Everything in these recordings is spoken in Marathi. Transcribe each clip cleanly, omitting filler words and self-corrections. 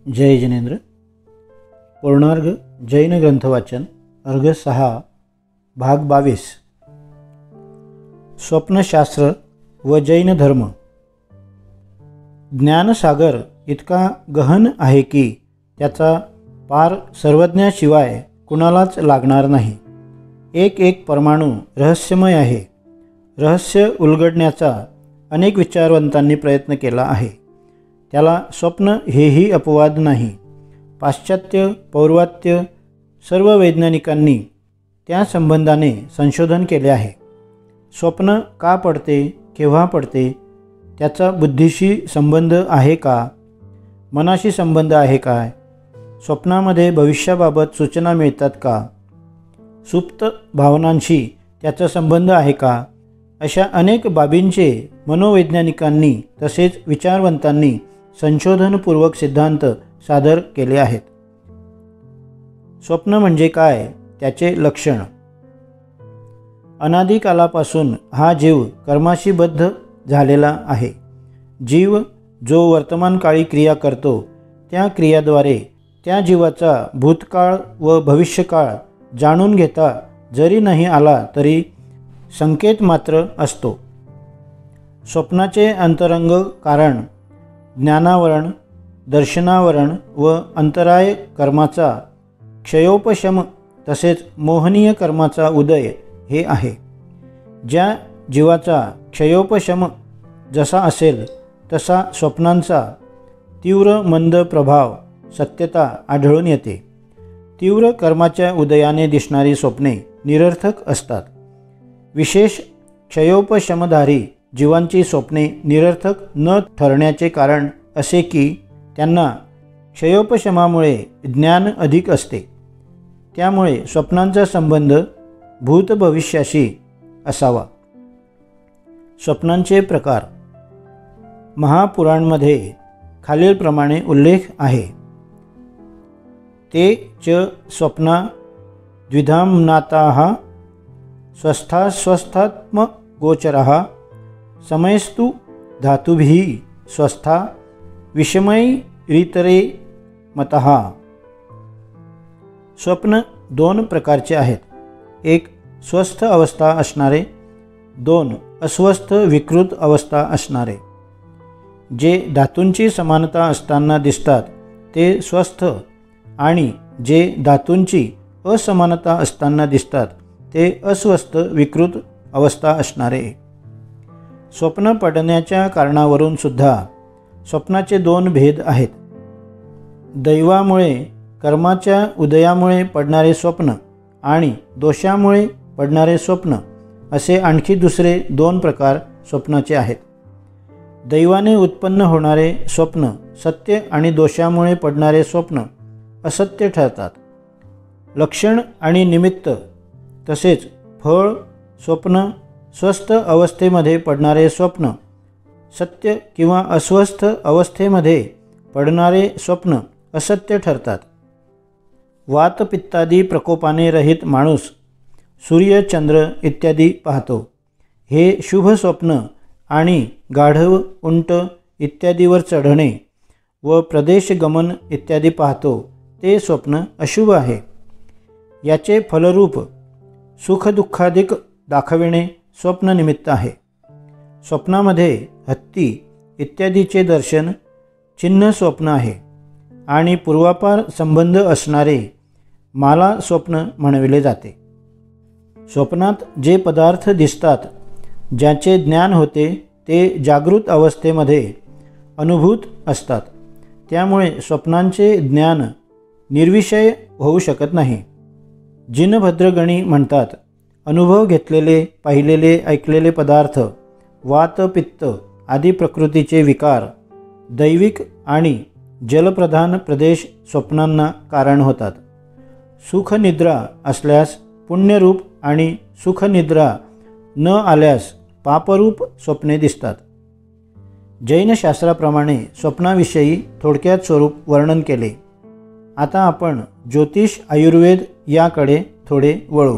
जय जिनेंद्र। पूर्णार्घ जैन ग्रंथवाचन अर्घ 6 भाग 22 स्वप्नशास्त्र व जैन धर्म। ज्ञानसागर इतका गहन आहे की त्याचा पार सर्वज्ञाशिवाय कुणालाच लागणार नाही। एक एक परमाणू रहस्यमय आहे। रहस्य उलगडण्याचा अनेक विचारवंतांनी प्रयत्न केला आहे। त्याला स्वप्न हेही अपवाद नाही। पाश्चात्य पौर्वात्य सर्व वैज्ञानिकांनी त्या संबंधाने संशोधन केले आहे। स्वप्न का पडते, केव्हा पडते, त्याचा बुद्धीशी संबंध आहे का, मनाशी संबंध आहे काय, स्वप्नामध्ये भविष्याबाबत सूचना मिळतात का, सुप्त भावनांशी त्याचा संबंध आहे का, अशा अनेक बाबींचे मनोवैज्ञानिकांनी तसेच विचारवंतांनी संशोधनपूर्वक सिद्धांत सादर केले आहेत। स्वप्न म्हणजे काय, त्याचे लक्षण। अनादिकालापासून हा जीव कर्माशी बद्ध झालेला आहे। जीव जो वर्तमान काळी क्रिया करतो त्या क्रियाद्वारे त्या जीवाचा भूतकाळ व भविष्यकाळ जाणून घेता जरी नाही आला तरी संकेत मात्र असतो। स्वप्नाचे अंतरंग कारण ज्ञानावरण, दर्शनावरण व अंतराय कर्माचा क्षयोपशम तसेच मोहनीय कर्माचा उदय हे आहे। ज्या जीवाचा क्षयोपशम जसा असेल तसा स्वप्नांचा तीव्र मंद प्रभाव सत्यता आढळून येते। तीव्र कर्माच्या उदयाने दिसणारी स्वप्ने निरर्थक असतात। विशेष क्षयोपशमधारी जीवांची स्वप्ने निरर्थक न ठरण्याचे कारण असे की त्यांना क्षयोपशमामुळे ज्ञान अधिक असते। त्यामुळे स्वप्नांचा संबंध भूतभविष्याशी असावा। स्वप्नांचे प्रकार महापुराणमध्ये खालीलप्रमाणे उल्लेख आहे। ते च स्वप्ना द्विधाम्नाताः स्वस्थास्वस्थात्मगोचराः समयस्तु धातुभिः स्वस्था विषमैरितरे मतः। स्वप्न दोन प्रकारचे आहेत। एक स्वस्थ अवस्था असणारे, दोन अस्वस्थ विकृत अवस्था असणारे। जे धातूंची समानता असताना दिसतात ते स्वस्थ आणि जे धातूंची असमानता असताना दिसतात ते अस्वस्थ विकृत अवस्था असणारे। स्वप्न पडण्याच्या कारणावरून सुद्धा स्वप्नाचे दोन भेद आहेत। दैवामुळे कर्माच्या उदयामुळे पडणारे स्वप्न आणि दोषामुळे पडणारे स्वप्न असे आणखी दुसरे दोन प्रकार स्वप्नाचे आहेत। दैवाने उत्पन्न होणारे स्वप्न सत्य आणि दोषामुळे पडणारे स्वप्न असत्य ठरतात। लक्षण आणि निमित्त तसेच फळ स्वप्न स्वस्थ अवस्थेमध्ये पडणारे स्वप्न सत्य किंवा अस्वस्थ अवस्थेमध्ये पडणारे स्वप्न असत्य ठरतात। वातपित्तादी प्रकोपाने रहित माणूस सूर्य चंद्र इत्यादी पाहतो। हे शुभ स्वप्न आणि गाढव उंट इत्यादीवर चढणे व प्रदेशगमन इत्यादी पाहतो ते स्वप्न अशुभ आहे। याचे फलरूप सुखदुःखाधिक दाखविणे स्वप्न निमित्त आहे। स्वप्नामध्ये हत्ती इत्यादीचे दर्शन चिन्ह स्वप्न आहे आणि पूर्वापार संबंध असणारे माला स्वप्न म्हणविले जाते। स्वप्नात जे पदार्थ दिसतात ज्याचे ज्ञान होते ते जागृत अवस्थेमध्ये अनुभूत असतात। त्यामुळे स्वप्नांचे ज्ञान निर्विषय होऊ शकत नाही। जिनभद्रगणी म्हणतात, अनुभव घेतलेले पाहिलेले ऐकलेले पदार्थ वात पित्त आदी प्रकृतीचे विकार दैविक आणि जलप्रधान प्रदेश स्वप्नांना कारण होतात। सुखनिद्रा असल्यास पुण्यरूप आणि सुखनिद्रा न आल्यास पापरूप स्वप्ने दिसतात। जैनशास्त्राप्रमाणे स्वप्नाविषयी थोडक्यात स्वरूप वर्णन केले। आता आपण ज्योतिष आयुर्वेद याकडे थोडे वळू।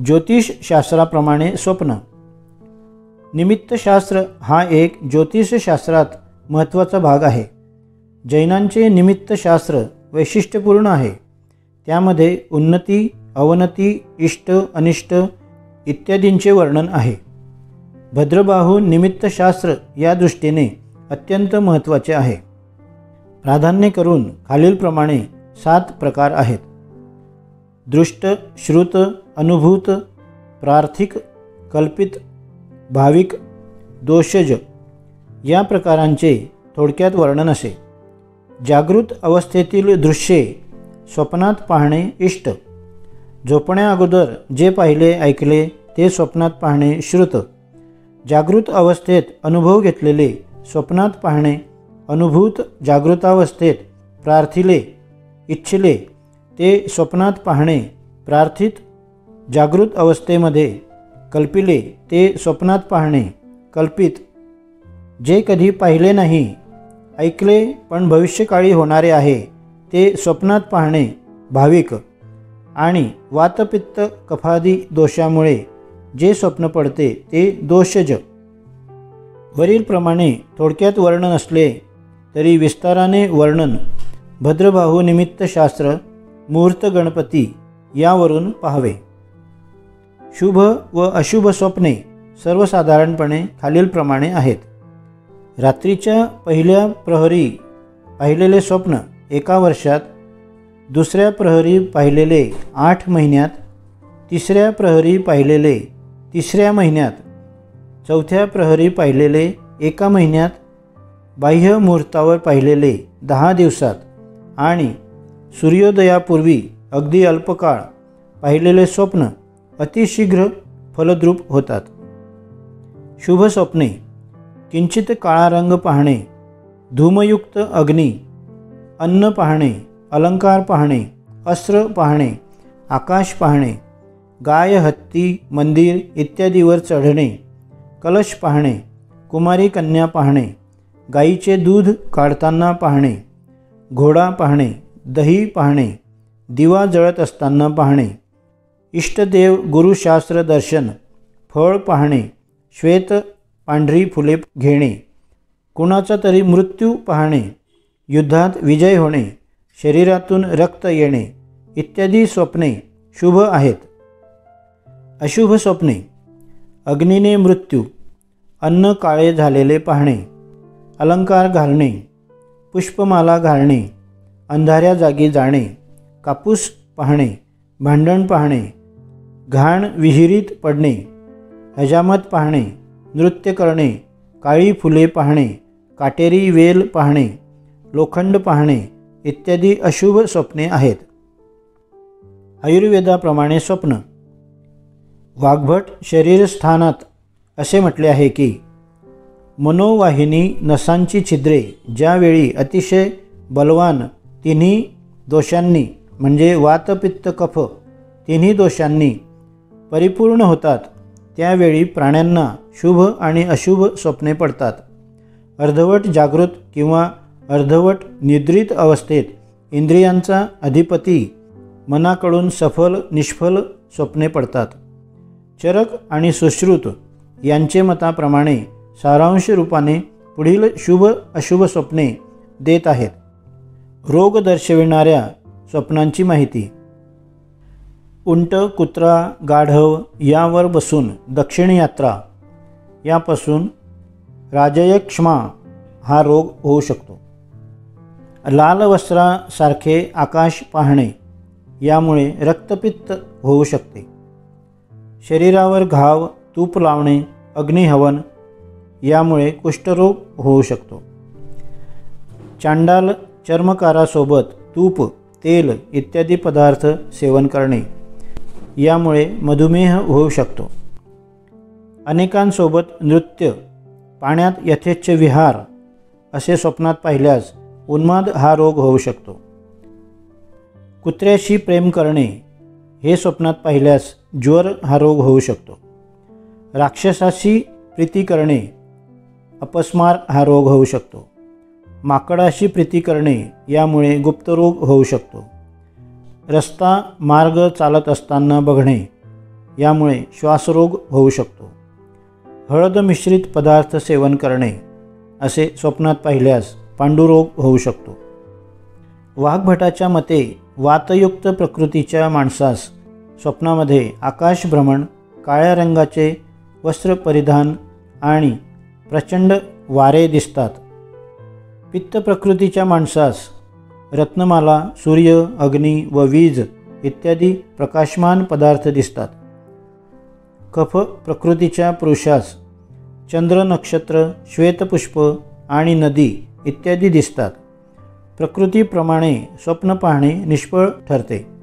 ज्योतिषशास्त्राप्रमाणे स्वप्न। निमित्तशास्त्र हा एक ज्योतिषशास्त्रात महत्त्वाचा भाग आहे। जैनांचे निमित्तशास्त्र वैशिष्ट्यपूर्ण आहे. त्यामध्ये उन्नती, अवनती, इष्ट, अनिष्ट इत्यादींचे वर्णन आहे. भद्रबाहू निमित्तशास्त्र या दृष्टीने अत्यंत महत्त्वाचे आहे. प्राधान्य करून खालीलप्रमाणे 7 प्रकार आहेत. दृष्ट, श्रुत, अनुभूत, प्रार्थिक, कल्पित, भाविक, दोषज या प्रकारांचे थोडक्यात वर्णन असे. जागृत अवस्थेतील दृश्ये स्वप्नात पाहणे इष्ट. झोपण्याअगोदर जे पाहिले ऐकले ते स्वप्नात पाहणे श्रुत. जागृत अवस्थेत अनुभव घेतलेले स्वप्नात पाहणे अनुभूत. जागृतावस्थेत प्रार्थिले इच्छिले ते स्वप्नात पाहणे प्रार्थित. जागृत अवस्थेमध्ये कल्पिले ते स्वप्नात पाहणे कल्पित. जे कधी पाहिले नाही ऐकले पण भविष्यकाळी होणारे आहे ते स्वप्नात पाहणे भाविक. आणि वातपित्त कफादी दोषामुळे जे स्वप्न पडते ते दोषज. वरीलप्रमाणे थोडक्यात वर्णन असले तरी विस्ताराने वर्णन भद्रबाहू निमित्तशास्त्र, मुहूर्त गणपती यावरून पाहावे. शुभ व अशुभ स्वप्ने सर्वसाधारणपणे खालीलप्रमाणे आहेत. रात्रीच्या पहिल्या प्रहरी पाहिलेले स्वप्न 1 वर्षात, दुसऱ्या प्रहरी पाहिलेले 8 महिन्यात, तिसऱ्या प्रहरी पाहिलेले 3ऱ्या महिन्यात, चौथ्या प्रहरी पाहिलेले 1 महिन्यात, बाह्य मुहूर्तावर पाहिलेले 10 दिवसात आणि सूर्योदयापूर्वी अगदी अल्पकाळ पाहिलेले स्वप्न अतिशीघ्र फलद्रूप होतात. शुभ स्वप्ने किंचित काळा रंग पाहणे, धूमयुक्त अग्नी, अन्न पाहणे, अलंकार पाहणे, अस्त्र पाहणे, आकाश पाहणे, गाय, हत्ती, मंदिर इत्यादीवर चढणे, कलश पाहणे, कुमारी कन्या पाहणे, गाईचे दूध काढताना पाहणे, घोडा पाहणे, दही पाहणे, दिवा जळत असताना पाहणे, इष्टदेव गुरुशास्त्र दर्शन, फळ पाहणे, श्वेत पांढरी फुले घेणे, कुणाचा तरी मृत्यू पाहणे, युद्धात विजय होणे, शरीरातून रक्त येणे इत्यादी स्वप्ने शुभ आहेत. अशुभ स्वप्ने अग्नीने मृत्यू, अन्न काळे झालेले पाहणे, अलंकार घालणे, पुष्पमाला घालणे, अंधाऱ्या जागी जाणे, कापूस पाहणे, भांडण पाहणे, घाण विहिरीत पडणे, हजामत पाहणे, नृत्य करणे, काळी फुले पाहणे, काटेरी वेल पाहणे, लोखंड पाहणे इत्यादी अशुभ स्वप्ने आहेत. आयुर्वेदाप्रमाणे स्वप्न. वाग्भट शरीरस्थानात असे म्हटले आहे की मनोवाहिनी नसांची छिद्रे ज्यावेळी अतिशय बलवान तिन्ही दोषांनी म्हणजे वातपित्त कफ तिन्ही दोषांनी परिपूर्ण होतात त्यावेळी प्राण्यांना शुभ आणि अशुभ स्वप्ने पडतात. अर्धवट जागृत किंवा अर्धवट निद्रित अवस्थेत इंद्रियांचा अधिपती मनाकडून सफल निष्फल स्वप्ने पडतात. चरक आणि सुश्रुत यांचे मताप्रमाणे सारांश रूपाने पुढील शुभ अशुभ स्वप्ने देत आहेत. रोग दर्शविणाऱ्या स्वप्नांची माहिती. उंट, कुत्रा, गाढव यावर बसून दक्षिण यात्रा यापासून राजयक्ष्मा हा रोग होऊ शकतो. लाल वस्त्रासारखे आकाश पाहणे यामुळे रक्तपित्त होऊ शकते. शरीरावर घाव, तूप लावणे, अग्निहवन यामुळे कुष्ठरोग होऊ शकतो. चांडाल चर्मकारासोबत तूप, तेल इत्यादी पदार्थ सेवन करणे यामुळे मधुमेह होऊ शकतो. अनेकांसोबत नृत्य, पाण्यात यथेच्छ विहार असे स्वप्नात पाहिल्यास उन्माद हा रोग होऊ शकतो. कुत्र्याशी प्रेम करणे हे स्वप्नात पाहिल्यास ज्वर हा रोग होऊ शकतो. राक्षसाशी प्रीती करणे अपस्मार हा रोग होऊ शकतो. माकडाशी प्रीती करणे यामुळे गुप्तरोग होऊ शकतो. रस्ता मार्ग चालत असताना बघणे यामुळे श्वासरोग होऊ शकतो. हळद मिश्रित पदार्थ सेवन करणे असे स्वप्नात पाहिल्यास पांडुरोग होऊ शकतो. वाघभटाच्या मते वातयुक्त प्रकृतीच्या माणसास स्वप्नामध्ये आकाशभ्रमण, काळ्या रंगाचे वस्त्र परिधान आणि प्रचंड वारे दिसतात. पित्त प्रकृतीच्या माणसास रत्नमाला, सूर्य, अग्नी व वीज इत्यादी प्रकाशमान पदार्थ दिसतात. कफ प्रकृतीच्या पुरुषास चंद्र, नक्षत्र, श्वेतपुष्प आणि नदी इत्यादी दिसतात. प्रकृतीप्रमाणे स्वप्न पाहणे निष्फळ ठरते.